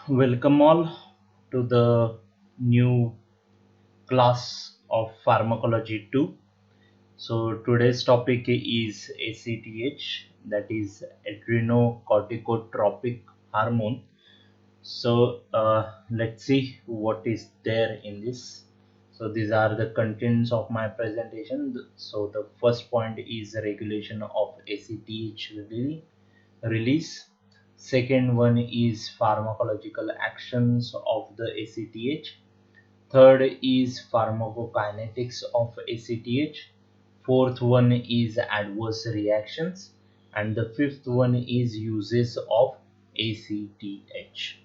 Welcome all to the new class of pharmacology 2. So today's topic is ACTH, that is adrenocorticotropic hormone. So let's see what is there in this. So these are the contents of my presentation. So the first point is regulation of ACTH release. Second one is pharmacological actions of the ACTH. Third is pharmacokinetics of ACTH. Fourth one is adverse reactions. And the fifth one is uses of ACTH.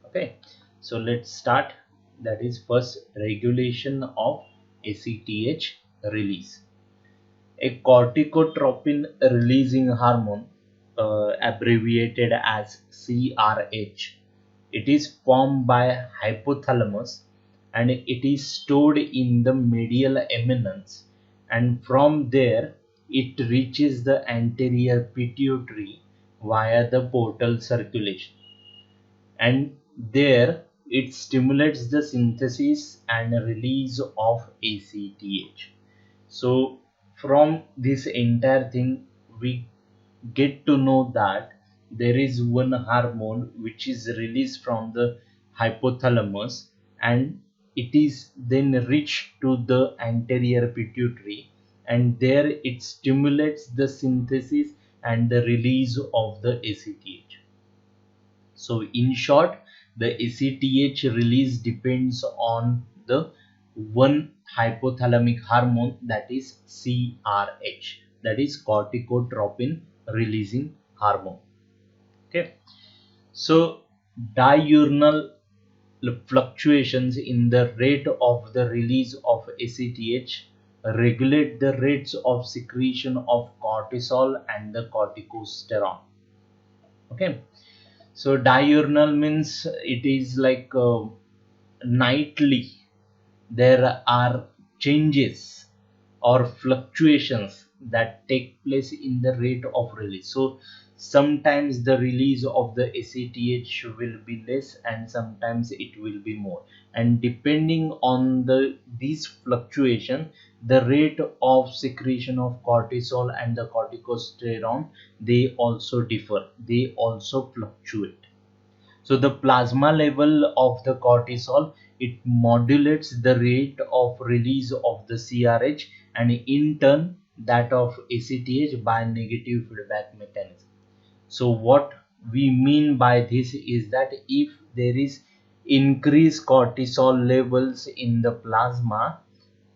Okay, so let's start. That is first regulation of ACTH release. A corticotropin releasing hormone, abbreviated as CRH, it is formed by hypothalamus and it is stored in the medial eminence, and from there it reaches the anterior pituitary via the portal circulation, and there it stimulates the synthesis and release of ACTH. So from this entire thing we get to know that there is one hormone which is released from the hypothalamus, and it is then reached to the anterior pituitary, and there it stimulates the synthesis and the release of the ACTH. So in short, the ACTH release depends on the one hypothalamic hormone, that is CRH, that is corticotropin releasing hormone. Okay, so diurnal fluctuations in the rate of the release of ACTH regulate the rates of secretion of cortisol and the corticosterone. Okay, so diurnal means it is like nightly there are changes or fluctuations that take place in the rate of release. So sometimes the release of the ACTH will be less and sometimes it will be more, and depending on these fluctuation, the rate of secretion of cortisol and the corticosterone, they also differ, they also fluctuate. So the plasma level of the cortisol, it modulates the rate of release of the CRH and in turn that of ACTH by negative feedback mechanism. So what we mean by this is that if there is increased cortisol levels in the plasma,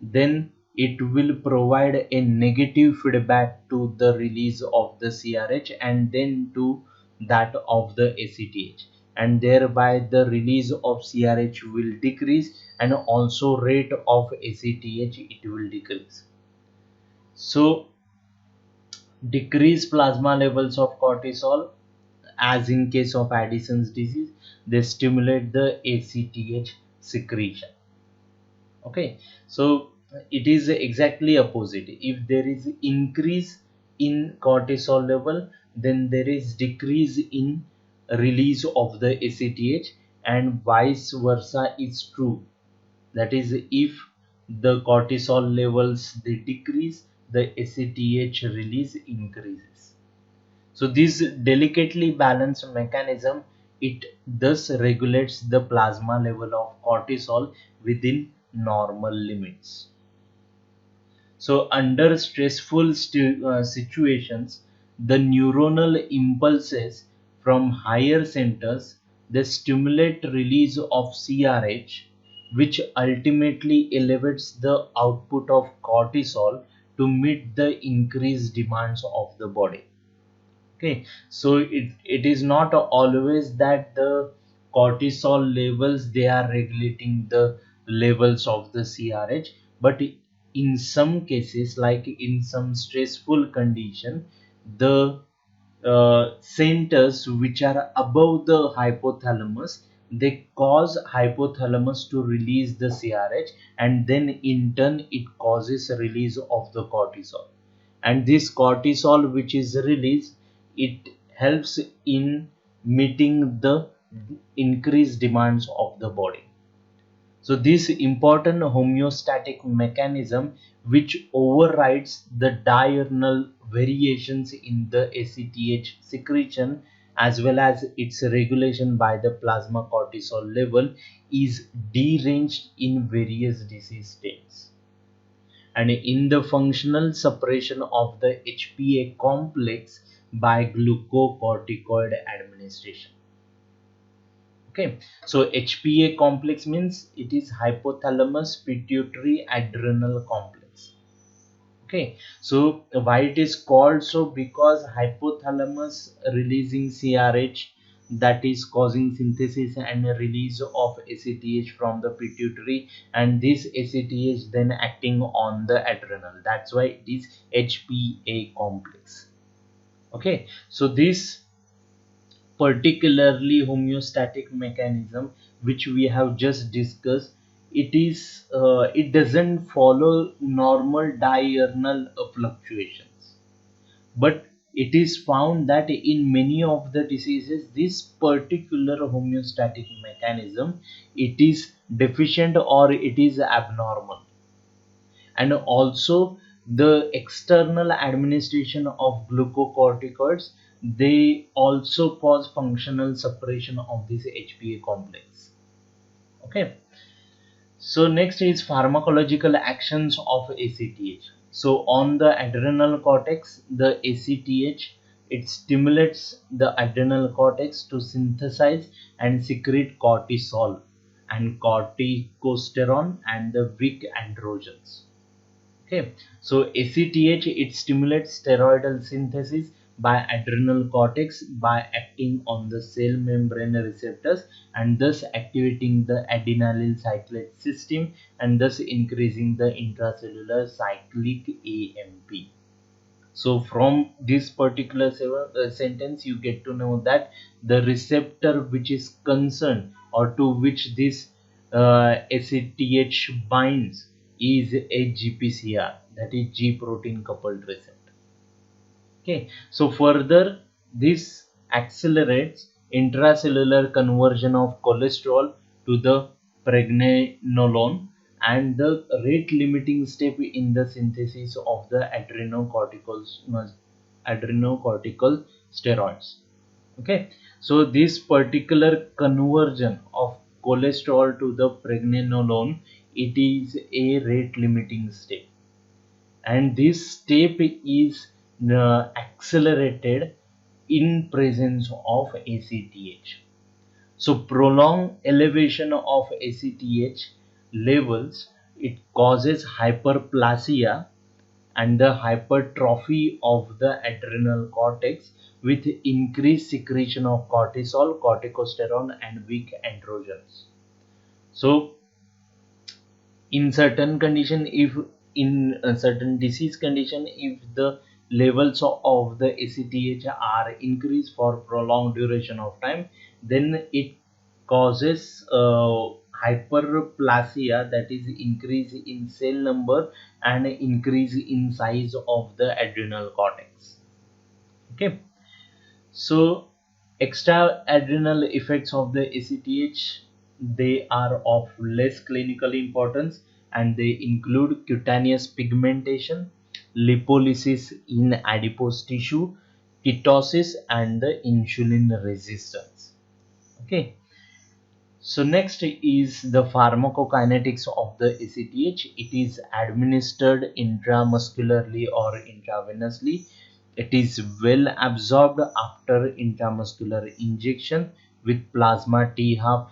then it will provide a negative feedback to the release of the CRH and then to that of the ACTH, and thereby the release of CRH will decrease and also rate of ACTH it will decrease. So decreased plasma levels of cortisol, as in case of Addison's disease, they stimulate the ACTH secretion. Okay, so it is exactly opposite. If there is increase in cortisol level, then there is decrease in release of the ACTH, and vice versa is true. That is, if the cortisol levels they decrease, the ACTH release increases. So this delicately balanced mechanism, it thus regulates the plasma level of cortisol within normal limits. So under stressful situations, the neuronal impulses from higher centers, they stimulate release of CRH, which ultimately elevates the output of cortisol to meet the increased demands of the body. Okay, so it is not always that the cortisol levels they are regulating the levels of the CRH, but in some cases, like in some stressful condition, the centers which are above the hypothalamus, they cause hypothalamus to release the CRH, and then in turn it causes release of the cortisol, and this cortisol which is released, it helps in meeting the increased demands of the body. So this important homeostatic mechanism which overrides the diurnal variations in the ACTH secretion as well as its regulation by the plasma cortisol level is deranged in various disease states. And in the functional suppression of the HPA complex by glucocorticoid administration. Okay, so HPA complex means it is hypothalamus pituitary adrenal complex. Okay, so why it is called so? Because hypothalamus releasing CRH, that is causing synthesis and release of ACTH from the pituitary, and this ACTH then acting on the adrenal. That's why it is HPA complex. Okay, so this particularly homeostatic mechanism which we have just discussed, it doesn't follow normal diurnal fluctuations, but it is found that in many of the diseases this particular homeostatic mechanism, it is deficient or it is abnormal. And also the external administration of glucocorticoids, they also cause functional suppression of this HPA complex. Okay, so next is pharmacological actions of ACTH. So on the adrenal cortex, the ACTH, it stimulates the adrenal cortex to synthesize and secrete cortisol and corticosterone and the weak androgens. Okay, so ACTH, it stimulates steroidal synthesis by adrenal cortex by acting on the cell membrane receptors and thus activating the adenylyl cyclase system and thus increasing the intracellular cyclic AMP. So from this particular sentence you get to know that the receptor which is concerned or to which this ACTH binds is a GPCR, that is G protein coupled receptor. Okay, so further this accelerates intracellular conversion of cholesterol to the pregnenolone and the rate limiting step in the synthesis of the adrenocortical steroids. Okay, so this particular conversion of cholesterol to the pregnenolone, it is a rate limiting step, and this step is accelerated in presence of ACTH. So prolonged elevation of ACTH levels, it causes hyperplasia and the hypertrophy of the adrenal cortex with increased secretion of cortisol, corticosterone and weak androgens. So in certain condition, if in a certain disease condition, if the levels of the ACTH are increased for prolonged duration of time, then it causes hyperplasia, that is increase in cell number and increase in size of the adrenal cortex. Okay, so extra adrenal effects of the ACTH, they are of less clinical importance and they include cutaneous pigmentation, lipolysis in adipose tissue, ketosis and the insulin resistance. Okay, so next is the pharmacokinetics of the ACTH. It is administered intramuscularly or intravenously. It is well absorbed after intramuscular injection with plasma T half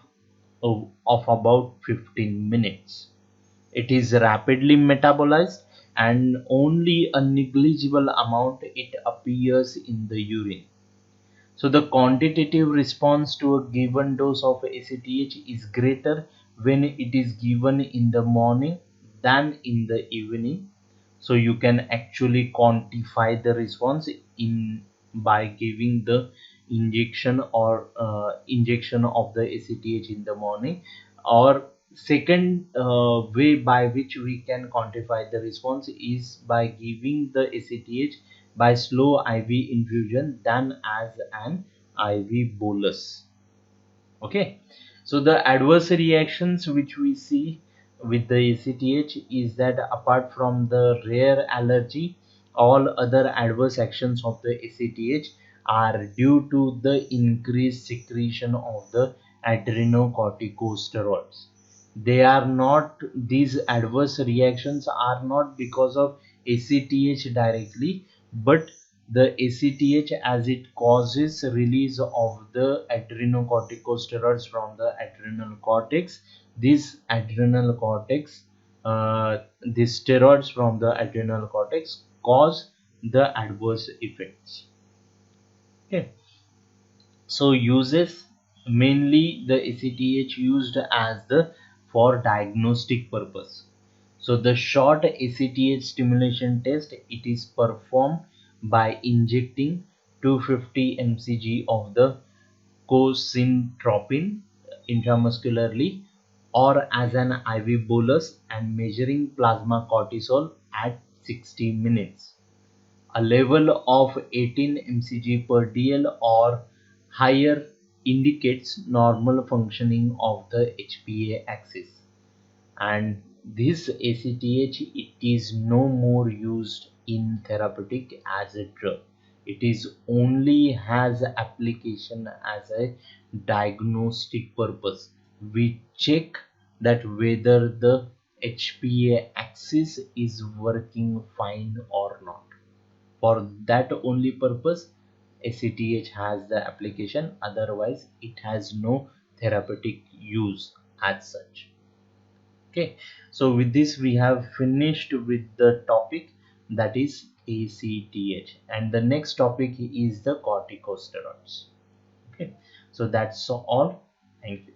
of about 15 minutes. It is rapidly metabolized and only a negligible amount it appears in the urine. So the quantitative response to a given dose of ACTH is greater when it is given in the morning than in the evening. So you can actually quantify the response in by giving the injection or injection of the ACTH in the morning, or second way by which we can quantify the response is by giving the ACTH by slow IV infusion than as an IV bolus. Okay, so the adverse reactions which we see with the ACTH is that apart from the rare allergy, all other adverse actions of the ACTH are due to the increased secretion of the adrenocorticosteroids. They are not, these adverse reactions are not because of ACTH directly, but the ACTH, as it causes release of the adrenocorticosteroids from the adrenal cortex. This adrenal cortex, the steroids from the adrenal cortex cause the adverse effects. Okay, so uses, mainly the ACTH used as the for diagnostic purpose. So the short ACTH stimulation test, it is performed by injecting 250 mcg of the cosintropin intramuscularly or as an IV bolus and measuring plasma cortisol at 60 minutes. A level of 18 mcg per dl or higher indicates normal functioning of the HPA axis, and this ACTH, it is no more used in therapeutic as a drug. It is only has application as a diagnostic purpose. We check that whether the HPA axis is working fine or not. For that only purpose ACTH has the application, otherwise it has no therapeutic use as such. Okay, so with this we have finished with the topic, that is ACTH, and the next topic is the corticosteroids. Okay, so that's all. Thank you.